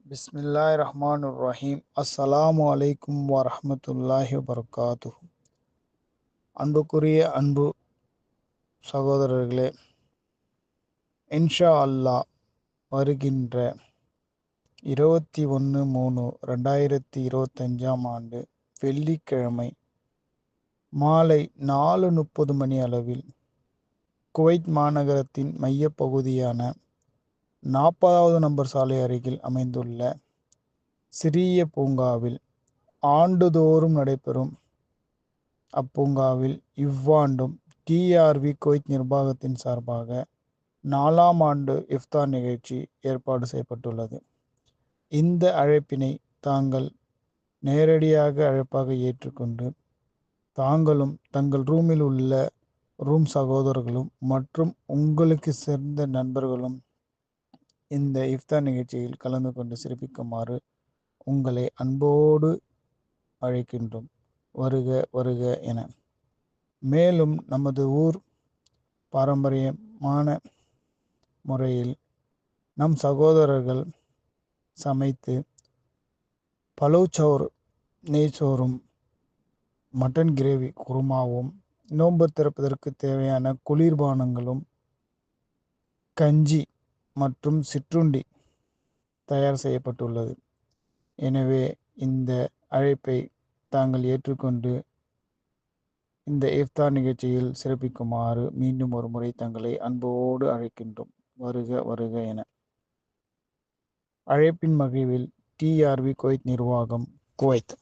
பிஸ்மில்லாஹிர்ரஹ்மானிர்ரஹீம். அஸ்ஸலாமு அலைக்கும் வரஹ்மத்துல்லாஹி வபரகாத்துஹு. அன்புக்குரிய அன்பு சகோதரர்களே, இன்ஷா அல்லாஹ் வருகின்ற 21/3/2025 வெள்ளிக்கிழமை மாலை 4:30 மணி அளவில் குவைத் மாநகரத்தின் மையப்பகுதியான 40வது நம்பர் சாலை அருகில் அமைந்துள்ள சிறிய பூங்காவில் ஆண்டுதோறும் நடைபெறும் அப்பூங்காவில் இவ்வாண்டும் டிஆர்வி குவைத் நிர்வாகத்தின் சார்பாக 4ஆம் ஆண்டு இஃப்தார் நிகழ்ச்சி ஏற்பாடு செய்யப்பட்டுள்ளது. இந்த அழைப்பினை தாங்கள் நேரடியாக அழைப்பாக ஏற்றுக்கொண்டு தாங்களும் தங்கள் ரூமில் உள்ள ரூம் சகோதரர்களும் மற்றும் உங்களுக்கு சேர்ந்த நண்பர்களும் இந்த இஃப்தார் நிகழ்ச்சியில் கலந்து கொண்டு சிறப்பிக்குமாறு உங்களை அன்போடு அழைக்கின்றோம். வருக வருக என. மேலும் நமது ஊர் பாரம்பரியமான முறையில் நம் சகோதரர்கள் சமைத்து பலோச்சோறு, நெய்ச்சோறும், மட்டன் கிரேவி குருமாவும், நோன்பு திறப்பதற்கு தேவையான குளிர்பானங்களும், கஞ்சி மற்றும் சிற்றுண்டி தயார் செய்யப்பட்டுள்ளது. எனவே இந்த அழைப்பை தாங்கள் ஏற்றுக்கொண்டு இந்த இஃப்தார் நிகழ்ச்சியில் சிறப்பிக்குமாறு மீண்டும் ஒரு முறை தங்களை அன்போடு அழைக்கின்றோம். வருக வருக என. அழைப்பின் மகிழ்வில் டிஆர்வி குவைத் நிர்வாகம், குவைத்.